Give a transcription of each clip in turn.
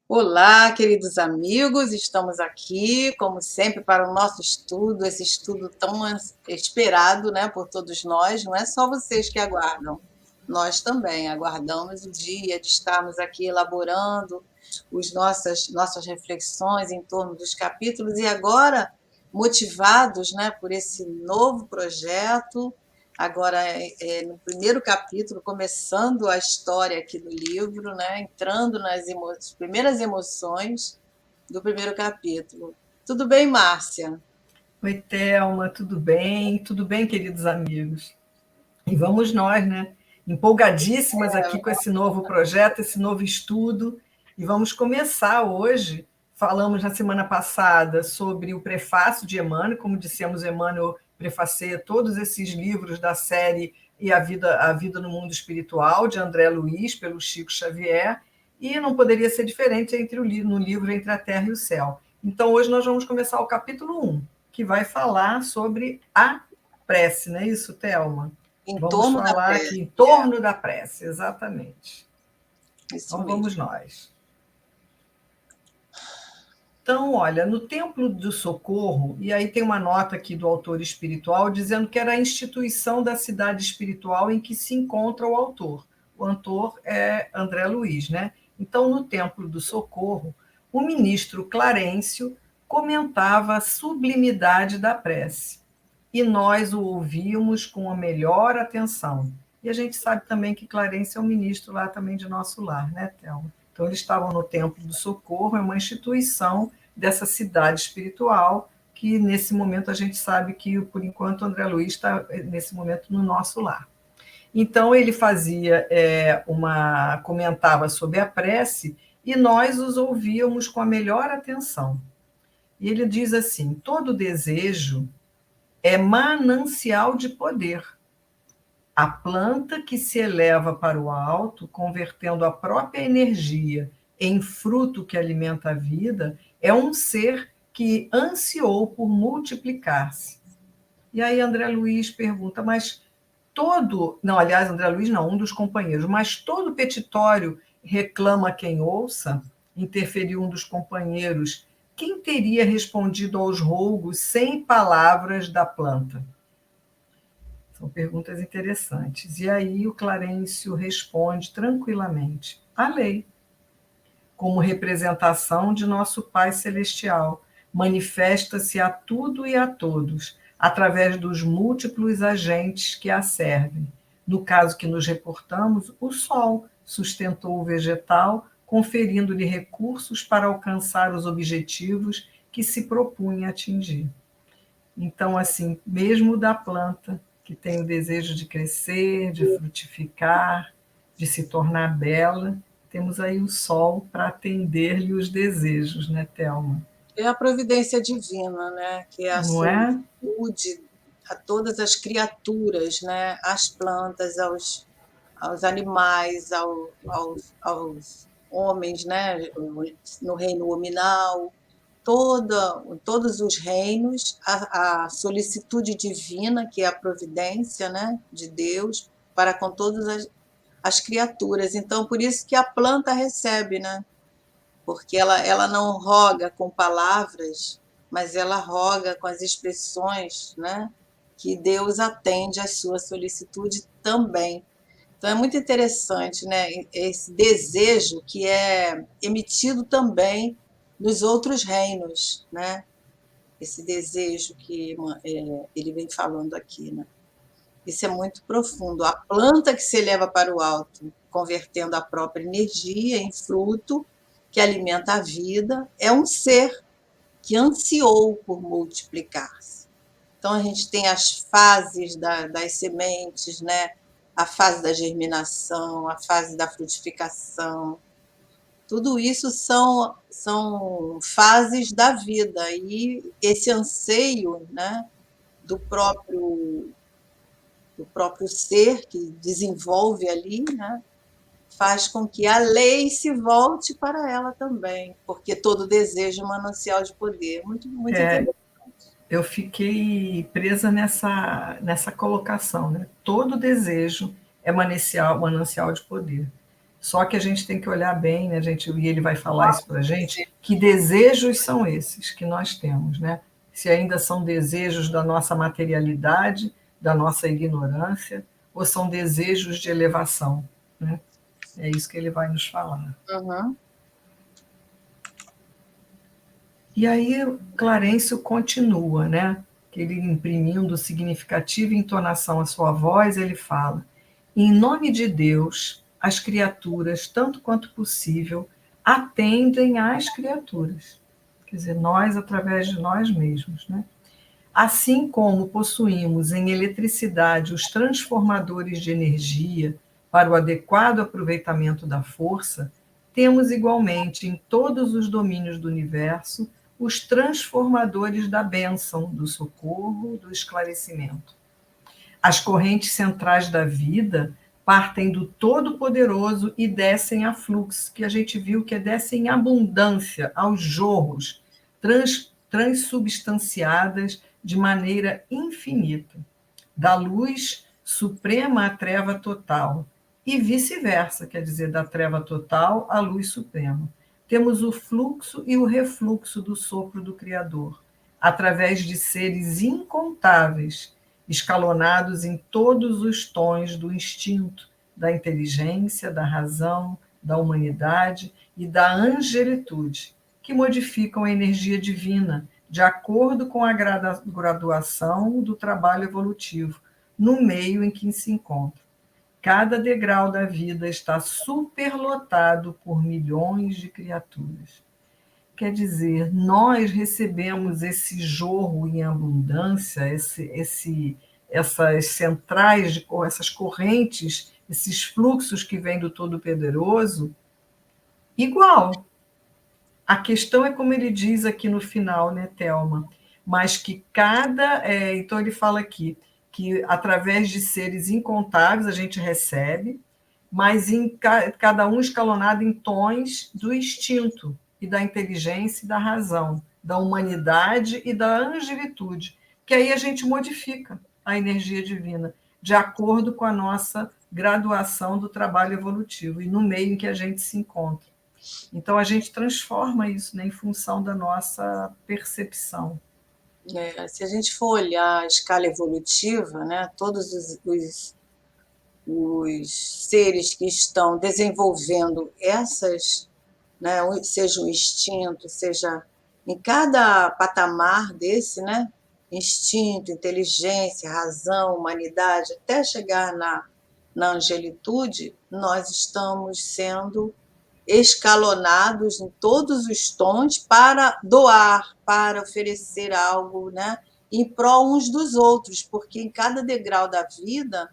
Olá, queridos amigos, estamos aqui, como sempre, para o nosso estudo, esse estudo tão esperado, né, por todos nós. Não é só vocês que aguardam, nós também aguardamos o dia de estarmos aqui elaborando nossas reflexões em torno dos capítulos, e agora, motivados, né, por esse novo projeto, agora no primeiro capítulo, começando a história aqui do livro, né, entrando nas primeiras emoções do primeiro capítulo. Tudo bem, Márcia? Oi, Thelma, tudo bem? Tudo bem, queridos amigos? E vamos nós, né? Empolgadíssimas aqui com esse novo projeto, esse novo estudo. E vamos começar hoje. Falamos na semana passada sobre o prefácio de Emmanuel, como dissemos, Emmanuel prefacia todos esses livros da série E a Vida no Mundo Espiritual, de André Luiz, pelo Chico Xavier, e não poderia ser diferente no livro Entre a Terra e o Céu. Então, hoje nós vamos começar o capítulo 1, que vai falar sobre a prece, não é isso, Thelma? Em Vamos torno da falar aqui prece, em torno da prece, exatamente. isso Então, mesmo. vamos nós. Então, olha, no Templo do Socorro, e aí tem uma nota aqui do autor espiritual dizendo que era a instituição da cidade espiritual em que se encontra o autor. O autor é André Luiz, né? Então, no Templo do Socorro, o ministro Clarencio comentava a sublimidade da prece. E nós o ouvíamos com a melhor atenção. E a gente sabe também que Clarencio é um ministro lá também de nosso lar, né, Thelma? Então, eles estavam no Templo do Socorro, é uma instituição dessa cidade espiritual, que nesse momento a gente sabe que, por enquanto, André Luiz está, nesse momento, no nosso lar. Então, ele fazia comentava sobre a prece e nós os ouvíamos com a melhor atenção. E ele diz assim: todo desejo é manancial de poder. A planta que se eleva para o alto, convertendo a própria energia em fruto que alimenta a vida, é um ser que ansiou por multiplicar-se. E aí André Luiz pergunta, mas todo, não, aliás, André Luiz não, um dos companheiros, mas todo petitório reclama quem ouça, interferiu um dos companheiros, quem teria respondido aos rogos sem palavras da planta? São perguntas interessantes. E aí o Clarencio responde tranquilamente: a lei, como representação de nosso Pai Celestial, manifesta-se a tudo e a todos, através dos múltiplos agentes que a servem. No caso que nos reportamos, o Sol sustentou o vegetal, conferindo-lhe recursos para alcançar os objetivos que se propunha atingir. Então, assim, mesmo da planta que tem o desejo de crescer, de frutificar, de se tornar bela, temos aí o sol para atender-lhe os desejos, né, Thelma? É a providência divina, né, que é a Não é? solicitude a todas as criaturas, né, às plantas, aos animais, aos homens, né, no reino nominal, todos os reinos, a solicitude divina, que é a providência, né, de Deus, para com todas as criaturas. Então, por isso que a planta recebe, né? Porque ela não roga com palavras, mas ela roga com as expressões, né? Que Deus atende às suas solicitudes também. Então é muito interessante, né? Esse desejo que é emitido também nos outros reinos, né? Esse desejo que ele vem falando aqui, né? Isso é muito profundo. A planta que se eleva para o alto, convertendo a própria energia em fruto que alimenta a vida, é um ser que ansiou por multiplicar-se. Então a gente tem as fases das sementes, né? A fase da germinação, a fase da frutificação. Tudo isso são fases da vida e esse anseio, né, do próprio do próprio ser que desenvolve ali, né, faz com que a lei se volte para ela também, porque todo desejo é um manancial de poder. Muito, muito É, interessante. eu fiquei presa nessa colocação, né? Todo desejo é manancial de poder. Só que a gente tem que olhar bem, né, gente? E ele vai falar isso para a gente, que desejos são esses que nós temos, né? Se ainda são desejos da nossa materialidade, da nossa ignorância, ou são desejos de elevação, né? É isso que ele vai nos falar. Uhum. E aí Clarencio continua, né? Ele imprimindo significativa entonação à sua voz, ele fala: em nome de Deus, as criaturas, tanto quanto possível, atendem às criaturas. Quer dizer, nós através de nós mesmos, né? Assim como possuímos em eletricidade os transformadores de energia para o adequado aproveitamento da força, temos igualmente em todos os domínios do universo os transformadores da bênção, do socorro, do esclarecimento. As correntes centrais da vida partem do Todo-Poderoso e descem a fluxo, que a gente viu que descem em abundância, aos jorros, transubstanciadas de maneira infinita, da luz suprema à treva total, e vice-versa, quer dizer, da treva total à luz suprema. Temos o fluxo e o refluxo do sopro do Criador, através de seres incontáveis, escalonados em todos os tons do instinto, da inteligência, da razão, da humanidade e da angelitude, que modificam a energia divina de acordo com a graduação do trabalho evolutivo, no meio em que se encontra. Cada degrau da vida está superlotado por milhões de criaturas. Quer dizer, nós recebemos esse jorro em abundância, essas centrais, essas correntes, esses fluxos que vêm do Todo-Poderoso, igual. A questão é como ele diz aqui no final, né, Thelma? Mas que então ele fala aqui, que através de seres incontáveis a gente recebe, mas cada um escalonado em tons do instinto e da inteligência e da razão, da humanidade e da angelitude, que aí a gente modifica a energia divina, de acordo com a nossa graduação do trabalho evolutivo e no meio em que a gente se encontra. Então, a gente transforma isso, né, em função da nossa percepção. Se a gente for olhar a escala evolutiva, né, todos os seres que estão desenvolvendo essas, né, seja o instinto, seja em cada patamar desse, né, instinto, inteligência, razão, humanidade, até chegar na angelitude, nós estamos sendo escalonados em todos os tons para doar, para oferecer algo, né, em prol uns dos outros, porque em cada degrau da vida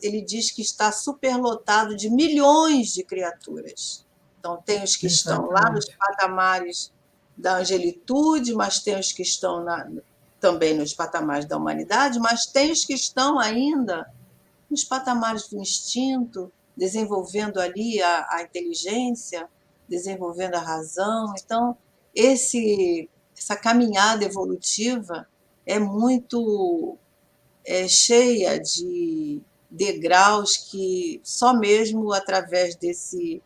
ele diz que está superlotado de milhões de criaturas. Então, tem os que estão lá nos patamares da angelitude, mas tem os que estão também nos patamares da humanidade, mas tem os que estão ainda nos patamares do instinto, desenvolvendo ali a inteligência, desenvolvendo a razão. Então, essa caminhada evolutiva é muito cheia de degraus que só mesmo através desse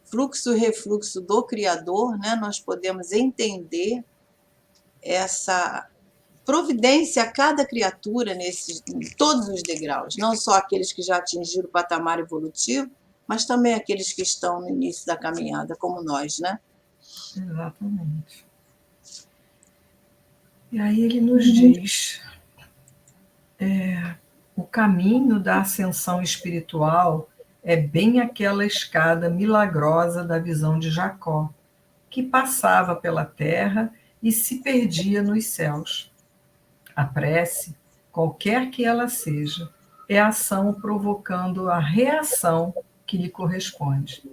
fluxo e refluxo do Criador, né, nós podemos entender essa providência a cada criatura em todos os degraus, não só aqueles que já atingiram o patamar evolutivo, mas também aqueles que estão no início da caminhada, como nós, né? Exatamente. E aí ele nos diz: o caminho da ascensão espiritual é bem aquela escada milagrosa da visão de Jacó, que passava pela terra e se perdia nos céus. A prece, qualquer que ela seja, é a ação provocando a reação que lhe corresponde.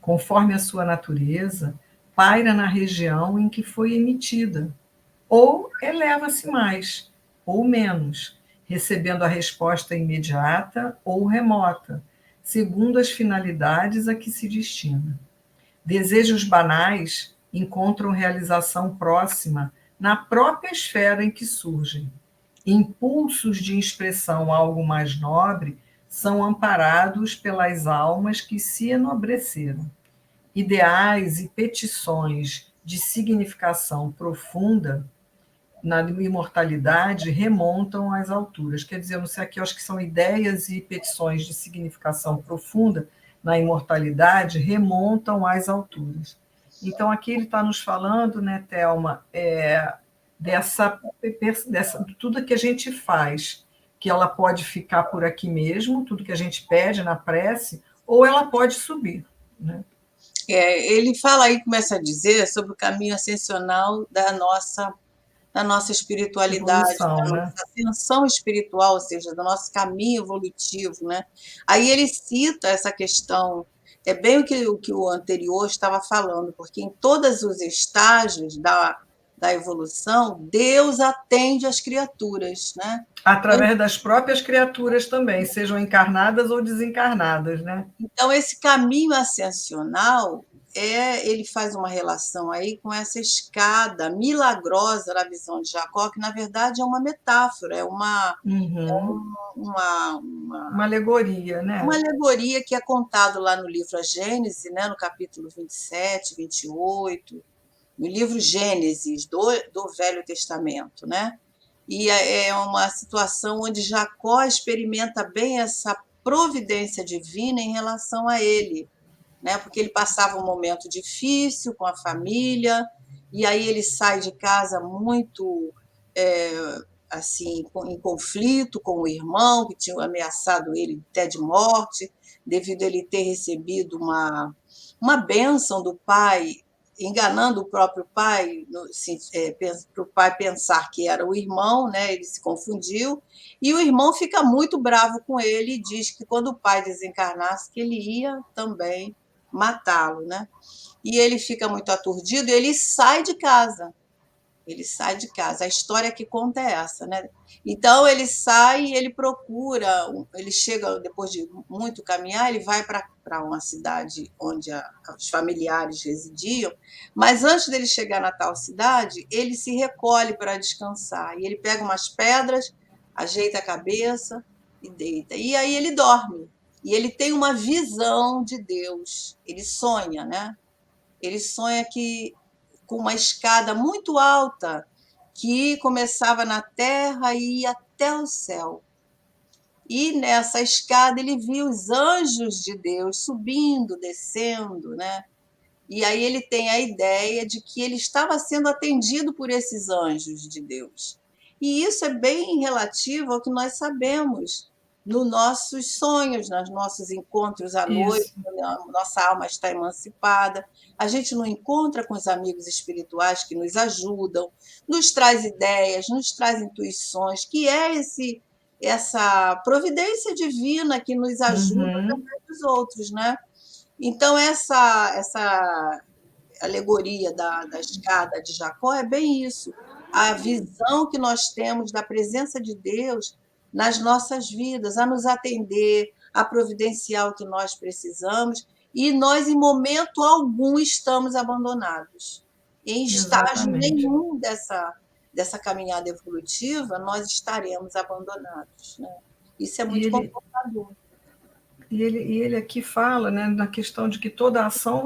Conforme a sua natureza, paira na região em que foi emitida, ou eleva-se mais, ou menos, recebendo a resposta imediata ou remota, segundo as finalidades a que se destina. Desejos banais encontram realização próxima na própria esfera em que surgem. Impulsos de expressão algo mais nobre são amparados pelas almas que se enobreceram. Ideais e petições de significação profunda na imortalidade remontam às alturas. Quer dizer, eu não sei aqui, eu acho que são ideias e petições de significação profunda na imortalidade remontam às alturas. Então, aqui ele está nos falando, né, Thelma, de tudo que a gente faz, que ela pode ficar por aqui mesmo, tudo que a gente pede na prece, ou ela pode subir, né? Ele fala aí, começa a dizer sobre o caminho ascensional da nossa espiritualidade, Evolução, da nossa né? ascensão espiritual, ou seja, do nosso caminho evolutivo, né? Aí ele cita essa questão, é bem o que o anterior estava falando, porque em todos os estágios da evolução, Deus atende às criaturas, né? Através das próprias criaturas também, sejam encarnadas ou desencarnadas, né? Então, esse caminho ascensional, ele faz uma relação aí com essa escada milagrosa na visão de Jacó, que na verdade é uma metáfora, Uhum. uma, Uma uma, alegoria, uma né? alegoria que é contado lá no livro A Gênese, né, no capítulo 27, 28, no livro Gênesis do Velho Testamento, né? E é uma situação onde Jacó experimenta bem essa providência divina em relação a ele, né? Porque ele passava um momento difícil com a família, e aí ele sai de casa muito assim, em conflito com o irmão, que tinha ameaçado ele até de morte, devido a ele ter recebido uma bênção do pai, enganando o próprio pai, para o pai pensar que era o irmão, né? Ele se confundiu, e o irmão fica muito bravo com ele e diz que quando o pai desencarnasse, que ele ia também matá-lo, né? E ele fica muito aturdido e ele sai de casa. Ele sai de casa. A história que conta é essa, né? Então ele sai e ele procura, ele chega depois de muito caminhar, ele vai para uma cidade onde os familiares residiam, mas antes dele chegar na tal cidade, ele se recolhe para descansar e ele pega umas pedras, ajeita a cabeça e deita. E aí ele dorme. E ele tem uma visão de Deus. Ele sonha, né? Ele sonha que com uma escada muito alta que começava na terra e ia até o céu. E nessa escada ele viu os anjos de Deus subindo, descendo, né? E aí ele tem a ideia de que ele estava sendo atendido por esses anjos de Deus. E isso é bem relativo ao que nós sabemos nos nossos sonhos, nos nossos encontros à noite, Isso. a nossa alma está emancipada, a gente não encontra com os amigos espirituais que nos ajudam, nos traz ideias, nos traz intuições, que é essa providência divina que nos ajuda Uhum. também dos outros, né? Então, essa alegoria da escada de Jacó é bem isso. A visão que nós temos da presença de Deus nas nossas vidas, a nos atender, a providenciar o que nós precisamos, e nós, em momento algum, estamos abandonados. Em estágio Exatamente. nenhum dessa caminhada evolutiva, nós estaremos abandonados. Né? Isso é E muito ele, confortador. e ele aqui fala, né, na questão de que toda ação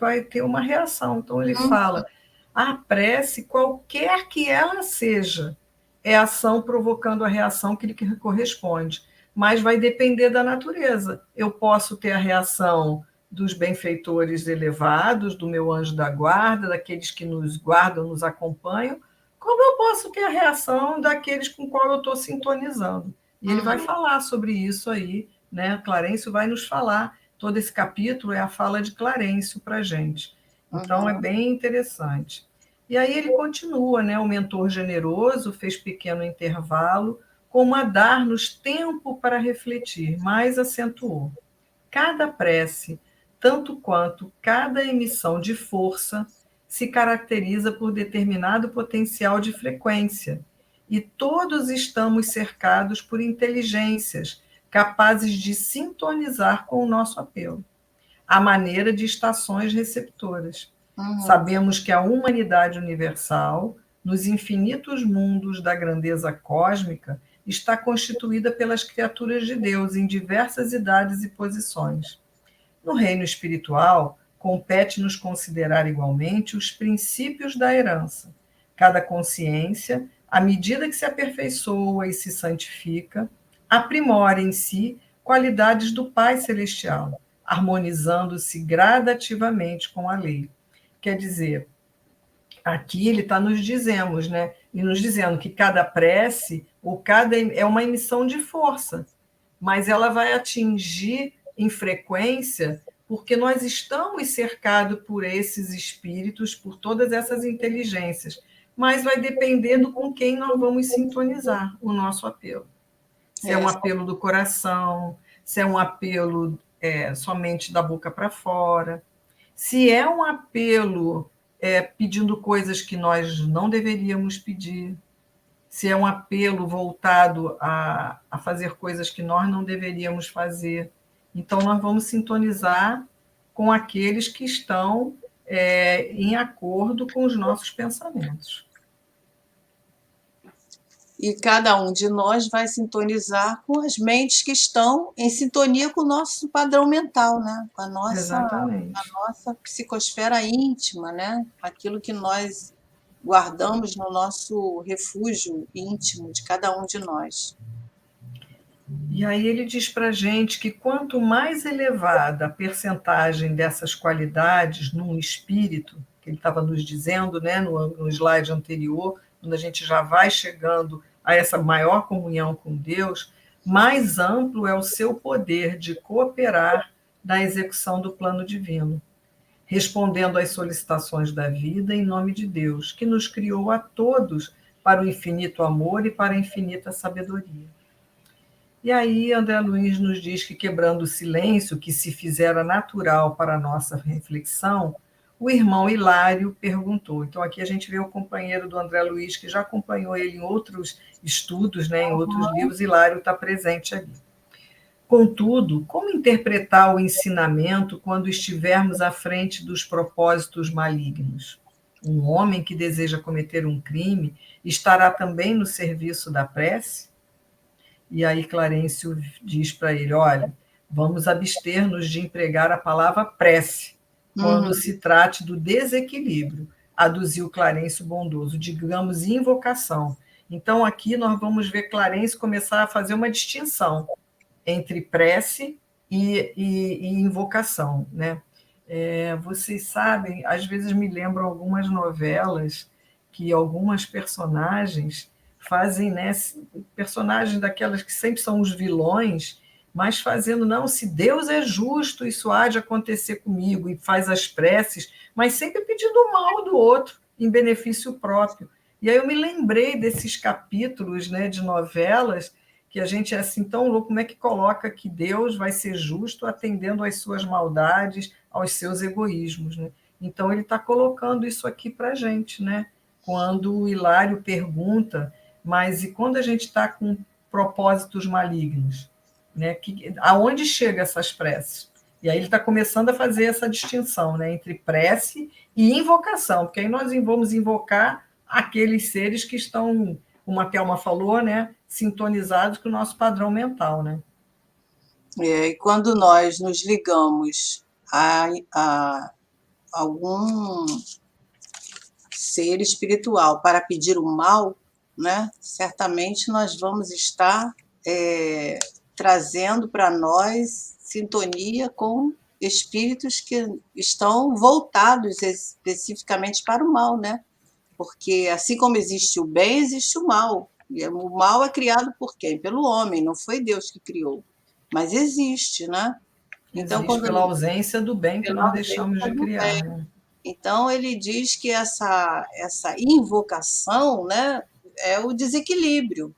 vai ter uma reação. Então, ele fala: a prece, qualquer que ela seja, é ação provocando a reação que lhe corresponde, mas vai depender da natureza. Eu posso ter a reação dos benfeitores elevados, do meu anjo da guarda, daqueles que nos guardam, nos acompanham, como eu posso ter a reação daqueles com qual eu estou sintonizando. E ele vai Uhum, falar sobre isso aí, né? Clarencio vai nos falar. Todo esse capítulo é a fala de Clarencio para a gente. Então, é uhum, bem interessante. E aí ele continua, né? O mentor generoso fez pequeno intervalo, como a dar-nos tempo para refletir, mas acentuou. Cada prece, tanto quanto cada emissão de força, se caracteriza por determinado potencial de frequência, e todos estamos cercados por inteligências capazes de sintonizar com o nosso apelo, à maneira de estações receptoras. uhum. Sabemos que a humanidade universal, nos infinitos mundos da grandeza cósmica, está constituída pelas criaturas de Deus em diversas idades e posições. No reino espiritual, compete-nos considerar igualmente os princípios da herança. Cada consciência, à medida que se aperfeiçoa e se santifica, aprimora em si qualidades do Pai Celestial, harmonizando-se gradativamente com a lei. Quer dizer, aqui ele está nos dizendo, né? E nos dizendo que cada prece ou cada é uma emissão de força, mas ela vai atingir em frequência porque nós estamos cercados por esses espíritos, por todas essas inteligências, mas vai dependendo com quem nós vamos sintonizar o nosso apelo. Se é um apelo do coração, se é um apelo somente da boca para fora, se é um apelo pedindo coisas que nós não deveríamos pedir, se é um apelo voltado a fazer coisas que nós não deveríamos fazer. Então, nós vamos sintonizar com aqueles que estão em acordo com os nossos pensamentos. E cada um de nós vai sintonizar com as mentes que estão em sintonia com o nosso padrão mental, né? Com a nossa psicosfera íntima, né? Aquilo que nós guardamos no nosso refúgio íntimo de cada um de nós. E aí ele diz para a gente que quanto mais elevada a percentagem dessas qualidades num espírito, que ele estava nos dizendo, né, no slide anterior, quando a gente já vai chegando a essa maior comunhão com Deus, mais amplo é o seu poder de cooperar na execução do plano divino, respondendo às solicitações da vida em nome de Deus, que nos criou a todos para o infinito amor e para a infinita sabedoria. E aí André Luiz nos diz que, quebrando o silêncio que se fizera natural para a nossa reflexão, o irmão Hilário perguntou. Então, aqui a gente vê o companheiro do André Luiz, que já acompanhou ele em outros estudos, né, em outros livros, Hilário está presente ali. Contudo, como interpretar o ensinamento quando estivermos à frente dos propósitos malignos? Um homem que deseja cometer um crime estará também no serviço da prece? E aí Clarencio diz para ele, olha, vamos abster-nos de empregar a palavra prece quando se trate do desequilíbrio, aduziu Clarencio bondoso, digamos invocação. Então aqui nós vamos ver Clarencio começar a fazer uma distinção entre prece e invocação, né? Vocês sabem, às vezes me lembram algumas novelas que algumas personagens fazem, né, personagens daquelas que sempre são os vilões, mas fazendo, não, se Deus é justo, isso há de acontecer comigo, e faz as preces, mas sempre pedindo o mal do outro, em benefício próprio. E aí eu me lembrei desses capítulos, né, de novelas, que a gente é assim tão louco, como é que coloca que Deus vai ser justo atendendo às suas maldades, aos seus egoísmos, né? Então ele está colocando isso aqui para a gente, né? Quando o Hilário pergunta, mas e quando a gente está com propósitos malignos, né? Aonde chega essas preces? E aí ele está começando a fazer essa distinção, né, entre prece e invocação, porque aí nós vamos invocar aqueles seres que estão, como a Thelma falou, né, sintonizados com o nosso padrão mental, né? E quando nós nos ligamos a algum ser espiritual para pedir o mal, né, certamente nós vamos estar trazendo para nós sintonia com espíritos que estão voltados especificamente para o mal, né? Porque assim como existe o bem, existe o mal. E o mal é criado por quem? Pelo homem, não foi Deus que criou. Mas existe, né? Então, existe pela ausência do bem que nós deixamos de criar, né? Então, ele diz que essa invocação, né, é o desequilíbrio.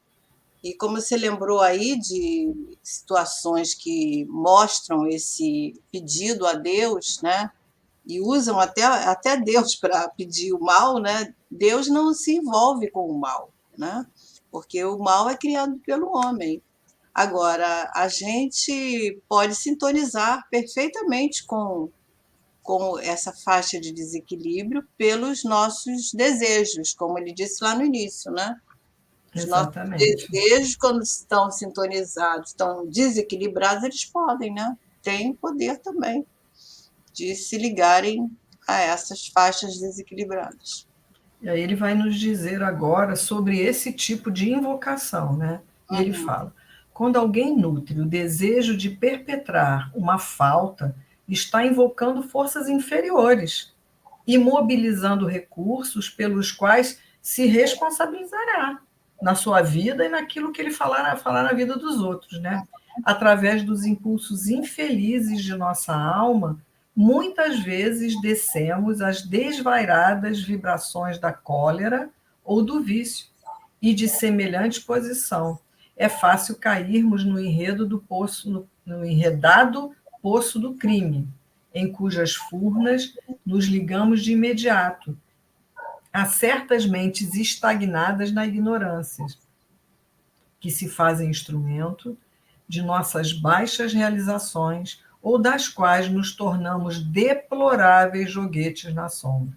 E como você lembrou aí de situações que mostram esse pedido a Deus, né, e usam até Deus para pedir o mal, né, Deus não se envolve com o mal, né, porque o mal é criado pelo homem. Agora, a gente pode sintonizar perfeitamente com essa faixa de desequilíbrio pelos nossos desejos, como ele disse lá no início, né? Os nossos Exatamente. desejos, quando estão sintonizados, estão desequilibrados, eles podem, né? Têm poder também de se ligarem a essas faixas desequilibradas. E aí ele vai nos dizer agora sobre esse tipo de invocação, né? E ele Uhum. fala: quando alguém nutre o desejo de perpetrar uma falta, está invocando forças inferiores e mobilizando recursos pelos quais se responsabilizará na sua vida e naquilo que ele falar na vida dos outros, né? Através dos impulsos infelizes de nossa alma, muitas vezes descemos as desvairadas vibrações da cólera ou do vício, e de semelhante posição. É fácil cairmos no enredo do poço, no enredado poço do crime, em cujas furnas nos ligamos de imediato. Há certas mentes estagnadas na ignorância, que se fazem instrumento de nossas baixas realizações ou das quais nos tornamos deploráveis joguetes na sombra.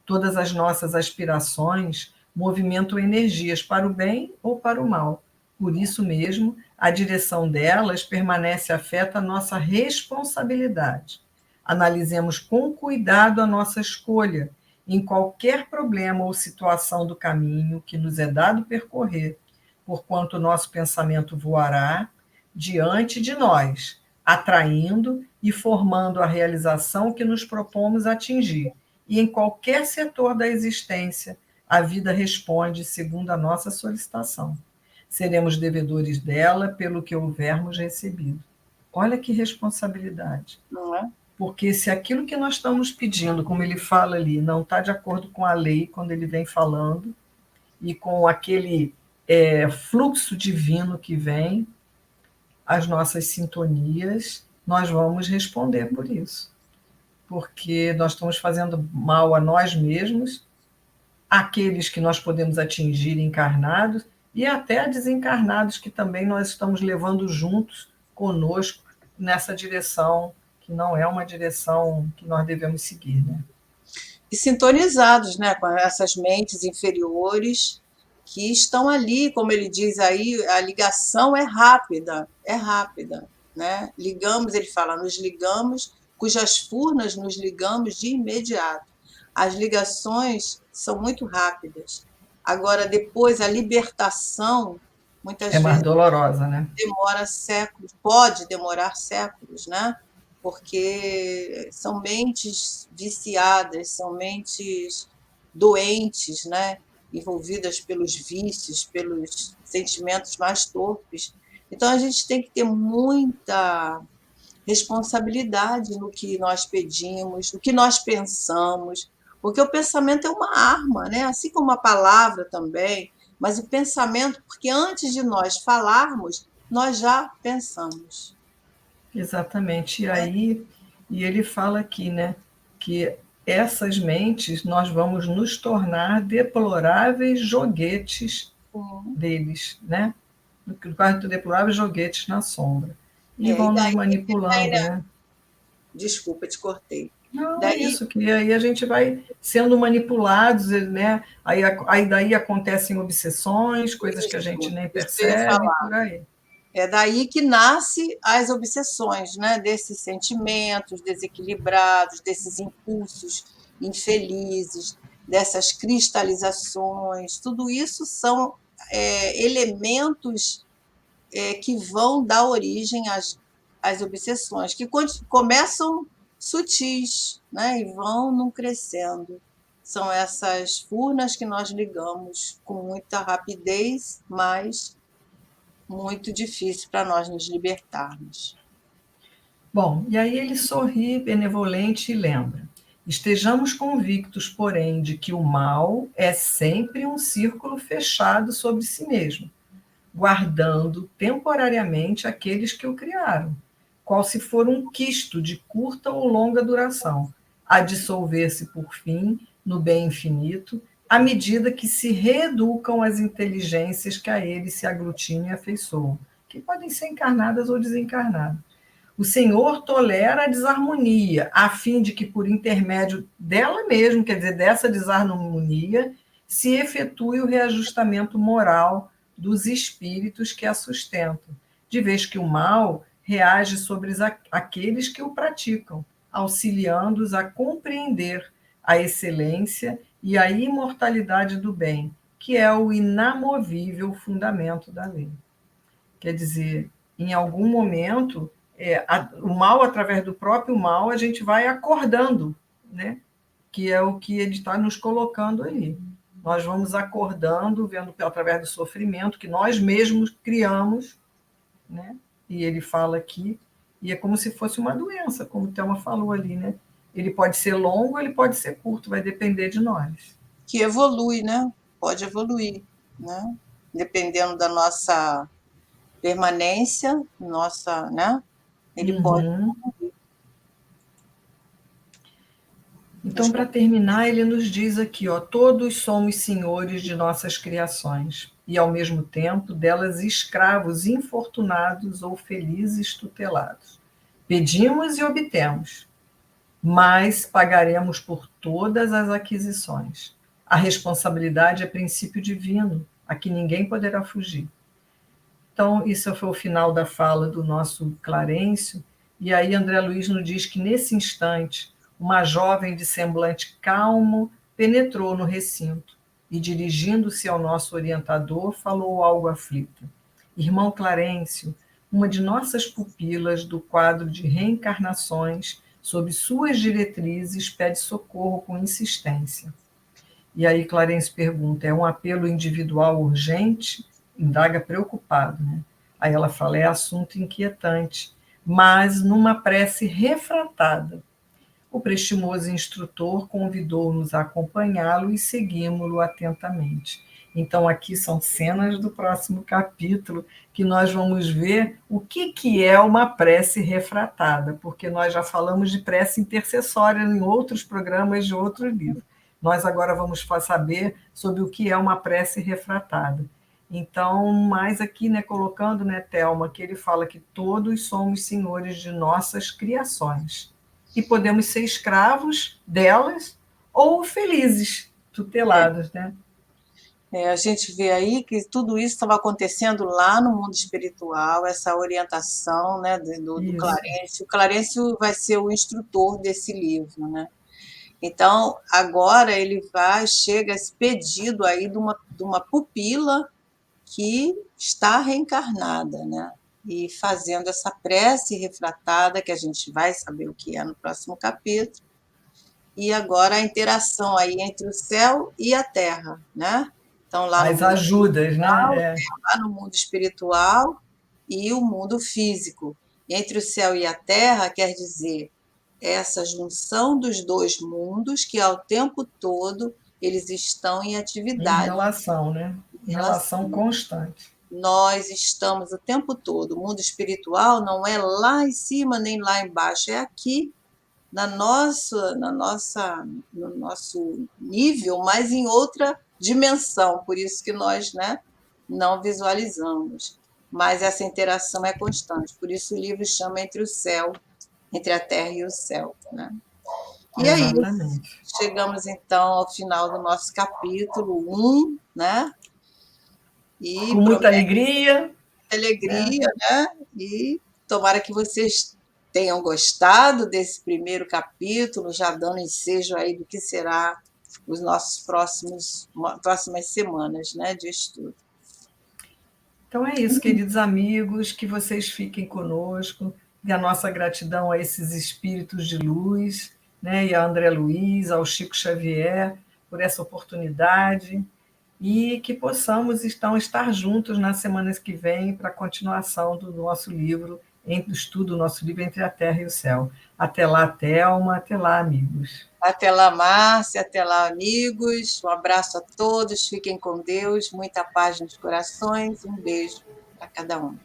Todas as nossas aspirações movimentam energias para o bem ou para o mal. Por isso mesmo, a direção delas permanece afeta a nossa responsabilidade. Analisemos com cuidado a nossa escolha em qualquer problema ou situação do caminho que nos é dado percorrer, porquanto o nosso pensamento voará diante de nós, atraindo e formando a realização que nos propomos atingir. E em qualquer setor da existência, a vida responde segundo a nossa solicitação. Seremos devedores dela pelo que houvermos recebido. Olha que responsabilidade. Não é? Porque se aquilo que nós estamos pedindo, como ele fala ali, não está de acordo com a lei, quando ele vem falando, e com aquele fluxo divino que vem, as nossas sintonias, nós vamos responder por isso. Porque nós estamos fazendo mal a nós mesmos, àqueles que nós podemos atingir encarnados e até a desencarnados que também nós estamos levando juntos conosco nessa direção que não é uma direção que nós devemos seguir, né? E sintonizados, né, com essas mentes inferiores que estão ali, como ele diz aí, a ligação é rápida, né? Ligamos, ele fala, nos ligamos, cujas furnas nos ligamos de imediato. As ligações são muito rápidas. Agora, depois, a libertação, muitas É mais vezes, dolorosa, né? demora séculos, pode demorar séculos, né? Porque são mentes viciadas, são mentes doentes, né? Envolvidas pelos vícios, pelos sentimentos mais torpes. Então a gente tem que ter muita responsabilidade no que nós pedimos, no que nós pensamos, porque o pensamento é uma arma, né? Assim como a palavra também, mas o pensamento, porque antes de nós falarmos, nós já pensamos. Exatamente. E aí, e ele fala aqui, né, que essas mentes nós vamos nos tornar deploráveis joguetes Sim. deles, né? No quarto deploráveis joguetes na sombra. E E vão nos daí, manipulando, né? desculpa, te cortei. Não, é Daí, isso, que aí a gente vai sendo manipulados, né? Aí daí acontecem obsessões, coisas que a gente nem isso que eu ia percebe, falar. por aí. É daí que nasce as obsessões, né? Desses sentimentos desequilibrados, desses impulsos infelizes, dessas cristalizações. Tudo isso são elementos que vão dar origem às obsessões, que começam sutis, né? E vão não crescendo. São essas furnas que nós ligamos com muita rapidez, mas muito difícil para nós nos libertarmos. Bom, e aí ele sorri benevolente e lembra: estejamos convictos, porém, de que o mal é sempre um círculo fechado sobre si mesmo, guardando temporariamente aqueles que o criaram, qual se for um quisto de curta ou longa duração, a dissolver-se por fim no bem infinito, à medida que se reeducam as inteligências que a ele se aglutinam e afeiçoam, que podem ser encarnadas ou desencarnadas. O Senhor tolera a desarmonia, a fim de que, por intermédio dela mesmo, quer dizer, dessa desarmonia, se efetue o reajustamento moral dos espíritos que a sustentam, de vez que o mal reage sobre aqueles que o praticam, auxiliando-os a compreender a excelência e a imortalidade do bem, que é o inamovível fundamento da lei. Quer dizer, em algum momento, o mal, através do próprio mal, a gente vai acordando, né? Que é o que ele está nos colocando ali. Nós vamos acordando, vendo através do sofrimento que nós mesmos criamos, né? E ele fala aqui, e é como se fosse uma doença, como o Thelma falou ali, né? Ele pode ser longo, ele pode ser curto, vai depender de nós. Que evolui, né? Pode evoluir, né? Dependendo da nossa permanência, nossa, né? Ele pode. Uhum. Então, Mas, para terminar, ele nos diz aqui, ó, todos somos senhores de nossas criações e, ao mesmo tempo, delas escravos infortunados ou felizes tutelados. Pedimos e obtemos, mas pagaremos por todas as aquisições. A responsabilidade é princípio divino, a que ninguém poderá fugir. Então, isso foi o final da fala do nosso Clarencio, e aí André Luiz nos diz que, nesse instante, uma jovem de semblante calmo penetrou no recinto e, dirigindo-se ao nosso orientador, falou algo aflita. Irmão Clarencio, uma de nossas pupilas do quadro de reencarnações, sob suas diretrizes, pede socorro com insistência. E aí Clarence pergunta, é um apelo individual urgente? Indaga preocupado, né? Aí ela fala, é assunto inquietante, mas numa prece refratada. O prestimoso instrutor convidou-nos a acompanhá-lo e seguimos-lo atentamente. Então, aqui são cenas do próximo capítulo, que nós vamos ver o que é uma prece refratada, porque nós já falamos de prece intercessória em outros programas de outro livro. Nós agora vamos saber sobre o que é uma prece refratada. Então, mais aqui, né, colocando, né, Thelma, que ele fala que todos somos senhores de nossas criações e podemos ser escravos delas ou felizes, tutelados, né? a gente vê aí que tudo isso estava acontecendo lá no mundo espiritual, essa orientação, né, do Isso. Clarencio. O Clarencio vai ser o instrutor desse livro, né? Então, agora ele chega a esse pedido aí de uma pupila que está reencarnada, né? E fazendo essa prece refratada, que a gente vai saber o que é no próximo capítulo, e agora a interação aí entre o céu e a terra, né? Então, As ajudas, né? lá no mundo espiritual e o mundo físico. Entre o céu e a terra quer dizer essa junção dos dois mundos que ao tempo todo eles estão em Em atividade, relação, né? em Em relação relação. constante. Nós estamos o tempo todo. O mundo espiritual não é lá em cima nem lá embaixo, é aqui no nosso nível, mas em outra dimensão. Por isso que nós, né, não visualizamos. Mas essa interação é constante. Por isso o livro chama entre a terra e o céu, né? E é isso. Exatamente. Chegamos então ao final do nosso capítulo 1, né? E Com muita promete alegria, né? alegria, né? E tomara que vocês tenham gostado desse primeiro capítulo, já dando ensejo aí do que será os nossos próximas semanas, né, de estudo. Então é isso, queridos amigos, que vocês fiquem conosco, e a nossa gratidão a esses espíritos de luz, né, e a André Luiz, ao Chico Xavier, por essa oportunidade, e que possamos então estar juntos nas semanas que vêm para a continuação do nosso livro, do estudo do nosso livro Entre a Terra e o Céu. Até lá, Thelma, até lá, amigos. Até lá, Márcia, até lá, amigos. Um abraço a todos, fiquem com Deus, muita paz nos corações, um beijo para cada um.